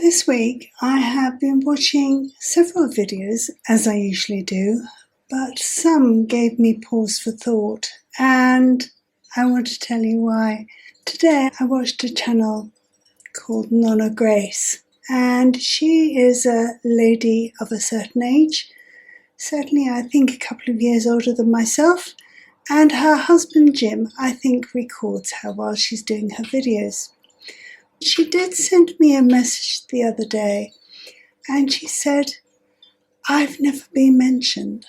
This week I have been watching several videos, as I usually do, but some gave me pause for thought, and I want to tell you why. Today I watched a channel called Nonna Grace, and she is a lady of a certain age, certainly I think a couple of years older than myself, and her husband Jim, I think, records her while she's doing her videos. She did send me a message the other day, and she said, "I've never been mentioned."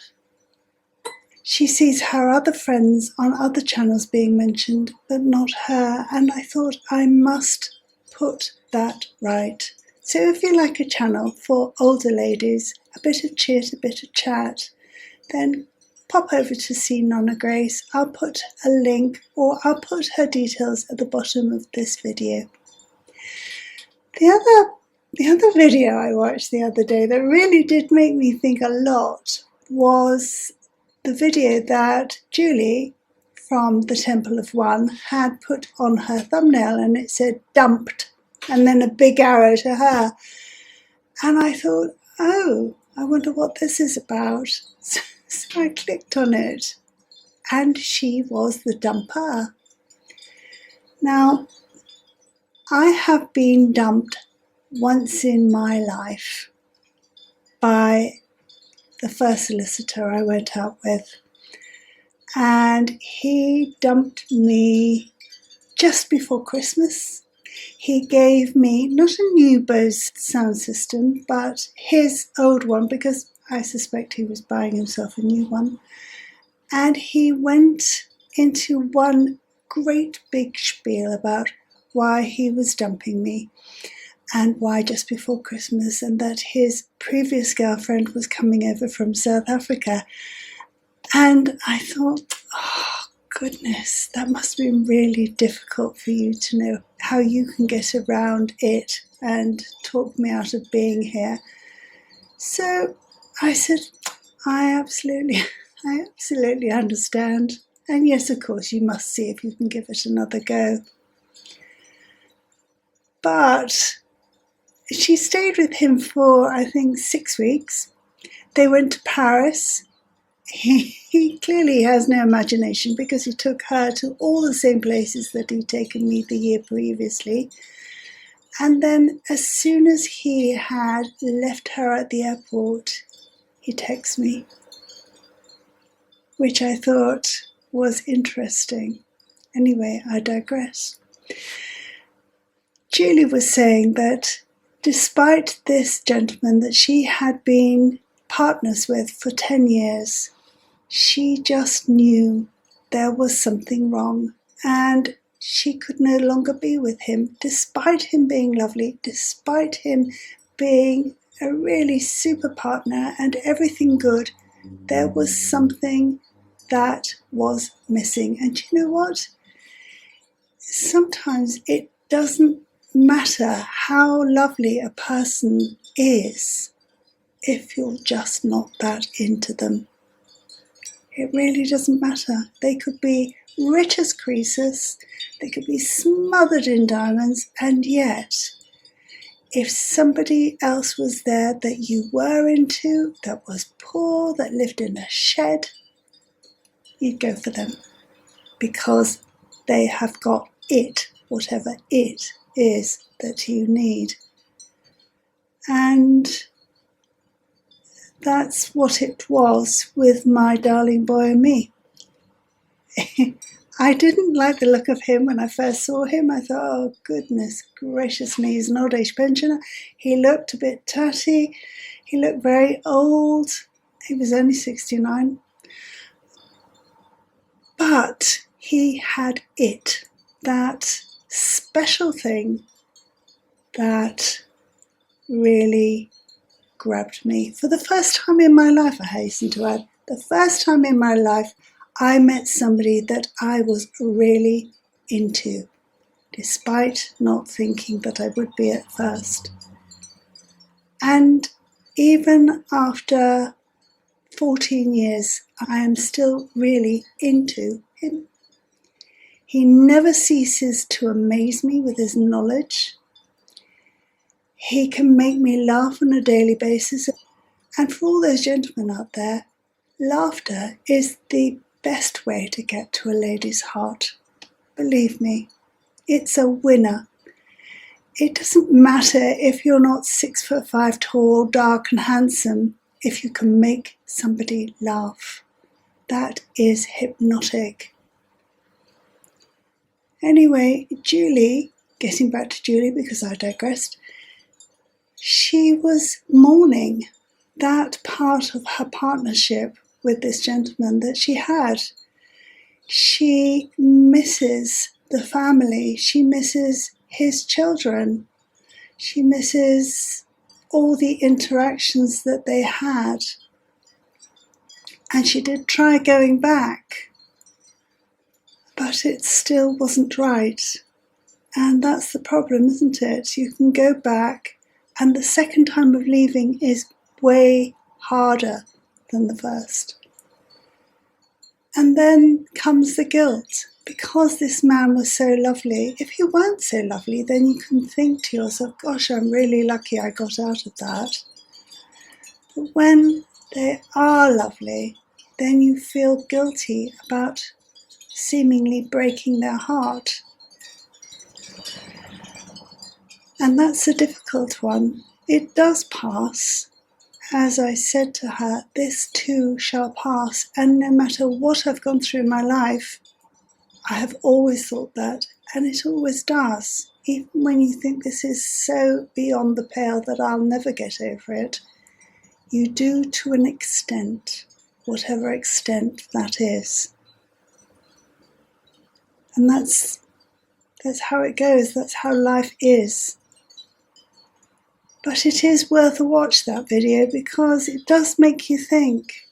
She sees her other friends on other channels being mentioned, but not her, and I thought I must put that right. So if you like a channel for older ladies, a bit of chit, a bit of chat, then pop over to see Nonna Grace. I'll put a link, or I'll put her details at the bottom of this video. The other video I watched the other day that really did make me think a lot was the video that Julie from the Temple of One had put on her thumbnail, and it said dumped and then a big arrow to her. And I thought, oh, I wonder what this is about. So I clicked on it, and she was the dumper. Now, I have been dumped once in my life by the first solicitor I went out with, and he dumped me just before Christmas. He gave me not a new Bose sound system, but his old one, because I suspect he was buying himself a new one, and he went into one great big spiel about why he was dumping me and why just before Christmas, and that his previous girlfriend was coming over from South Africa. And I thought, oh goodness, that must have been really difficult for you to know how you can get around it and talk me out of being here. So I said, I absolutely understand. And yes, of course, you must see if you can give it another go. But she stayed with him for, I think, 6 weeks. They went to Paris. He clearly has no imagination, because he took her to all the same places that he'd taken me the year previously. And then as soon as he had left her at the airport, he texted me, which I thought was interesting. Anyway, I digress. Julie was saying that despite this gentleman that she had been partners with for 10 years, she just knew there was something wrong, and she could no longer be with him, despite him being lovely, despite him being a really super partner and everything good. There was something that was missing. And you know what? Sometimes it doesn't matter how lovely a person is if you're just not that into them. It really doesn't matter. They could be rich as Croesus, they could be smothered in diamonds, and yet if somebody else was there that you were into, that was poor, that lived in a shed, you'd go for them, because they have got it, whatever it is that you need. And that's what it was with my darling boy and me. I didn't like the look of him when I first saw him. I thought, oh goodness gracious me, he's an old age pensioner. He looked a bit tatty. He looked very old. He was only 69. But he had it, that special thing that really grabbed me. For the first time in my life, I hasten to add, the first time in my life, I met somebody that I was really into, despite not thinking that I would be at first. And even after 14 years, I am still really into him. He never ceases to amaze me with his knowledge. He can make me laugh on a daily basis. And for all those gentlemen out there, laughter is the best way to get to a lady's heart. Believe me, it's a winner. It doesn't matter if you're not 6'5" tall, dark and handsome, if you can make somebody laugh. That is hypnotic. Anyway, Julie, getting back to Julie because I digressed, she was mourning that part of her partnership with this gentleman that she had. She misses the family. She misses his children. She misses all the interactions that they had. And she did try going back, but it still wasn't right. And that's the problem, isn't it? You can go back, and the second time of leaving is way harder than the first. And then comes the guilt. Because this man was so lovely, if he weren't so lovely, then you can think to yourself, gosh, I'm really lucky I got out of that. But when they are lovely, then you feel guilty about seemingly breaking their heart. And that's a difficult one. It does pass. As I said to her, this too shall pass. And no matter what I've gone through in my life, I have always thought that, and it always does. Even when you think this is so beyond the pale that I'll never get over it, you do to an extent, whatever extent that is. And that's how it goes, that's how life is. But it is worth a watch, that video, because it does make you think.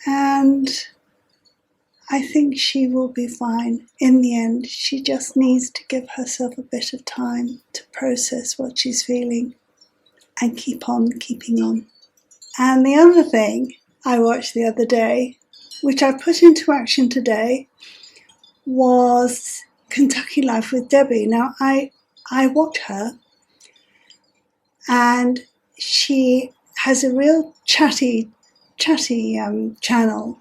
And I think she will be fine in the end. She just needs to give herself a bit of time to process what she's feeling and keep on keeping on. And the other thing I watched the other day, which I put into action today, was Kentucky Life with Debbie. Now, I watched her, and she has a real chatty channel.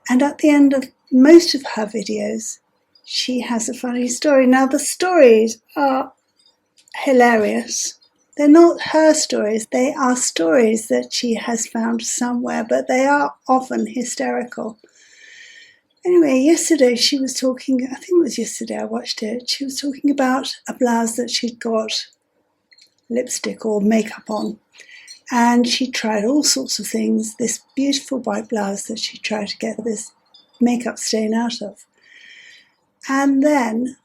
And at the end of most of her videos, she has a funny story. Now, the stories are hilarious. They're not her stories. They are stories that she has found somewhere, but they are often hysterical. Anyway, yesterday she was talking, I think it was yesterday I watched it, she was talking about a blouse that she'd got lipstick or makeup on. And she tried all sorts of things, this beautiful white blouse that she tried to get this makeup stain out of. And then,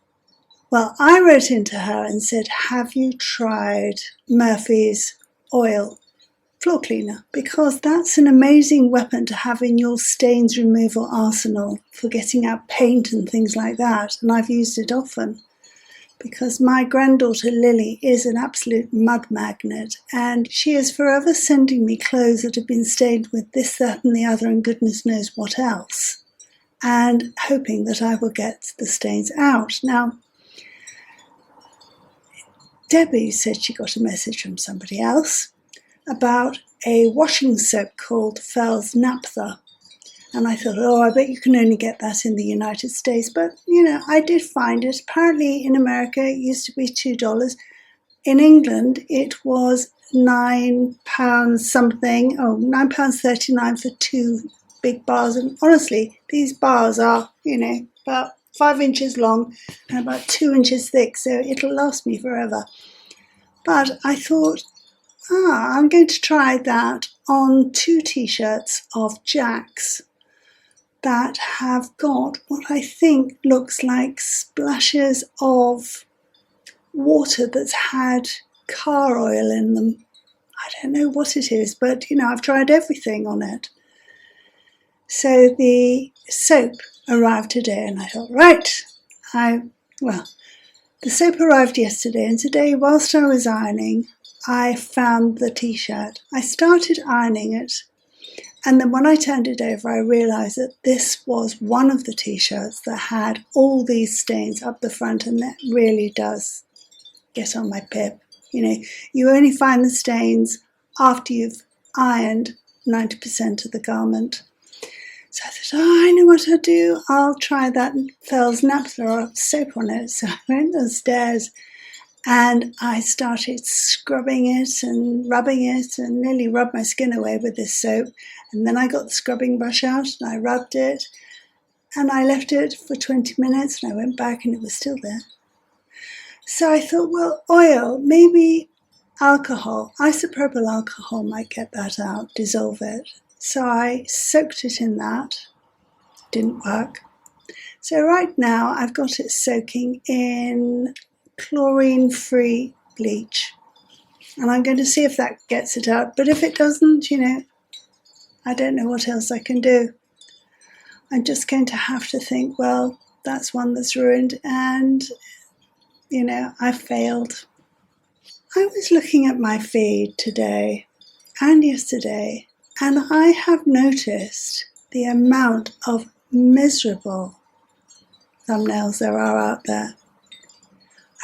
well, I wrote into her and said, have you tried Murphy's oil floor cleaner? Because that's an amazing weapon to have in your stains removal arsenal for getting out paint and things like that. And I've used it often because my granddaughter Lily is an absolute mud magnet, and she is forever sending me clothes that have been stained with this, that and the other and goodness knows what else, and hoping that I will get the stains out. Now, Debbie said she got a message from somebody else about a washing soap called Fell's Naphtha. And I thought, oh, I bet you can only get that in the United States. But, you know, I did find it. Apparently in America it used to be $2. In England it was £9 something, £9.39 for 2 big bars. And honestly, these bars are, you know, about 5 inches long and about 2 inches thick, so it'll last me forever. But I thought, I'm going to try that on 2 t-shirts of Jack's that have got what I think looks like splashes of water that's had car oil in them. I don't know what it is, but, you know, I've tried everything on it. So the soap arrived today, and I thought, right, the soap arrived yesterday, and today, whilst I was ironing, I found the t-shirt. I started ironing it, and then when I turned it over, I realised that this was one of the t-shirts that had all these stains up the front, and that really does get on my pip. You know, you only find the stains after you've ironed 90% of the garment. So I thought, I know what I'll do. I'll try that Fell's naphtha soap on it. So I went downstairs and I started scrubbing it and rubbing it and nearly rubbed my skin away with this soap. And then I got the scrubbing brush out and I rubbed it and I left it for 20 minutes and I went back and it was still there. So I thought, well, oil, maybe alcohol, isopropyl alcohol might get that out, dissolve it. So I soaked it in that. Didn't work. So right now I've got it soaking in chlorine-free bleach. And I'm going to see if that gets it out. But if it doesn't, you know, I don't know what else I can do. I'm just going to have to think, well, that's one that's ruined and, you know, I failed. I was looking at my feed today and yesterday, and I have noticed the amount of miserable thumbnails there are out there.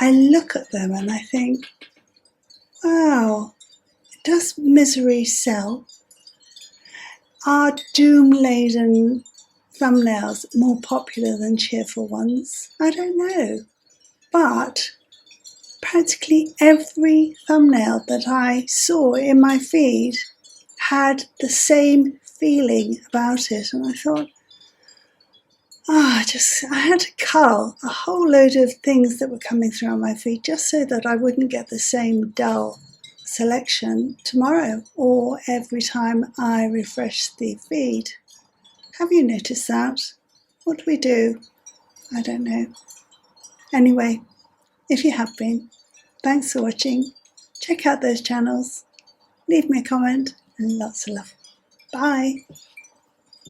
I look at them and I think, wow, does misery sell? Are doom-laden thumbnails more popular than cheerful ones? I don't know. But practically every thumbnail that I saw in my feed had the same feeling about it. And I thought, I had to cull a whole load of things that were coming through on my feed just so that I wouldn't get the same dull selection tomorrow or every time I refresh the feed. Have you noticed that? What do we do? I don't know. Anyway, if you have been, thanks for watching. Check out those channels. Leave me a comment and lots of love. Bye.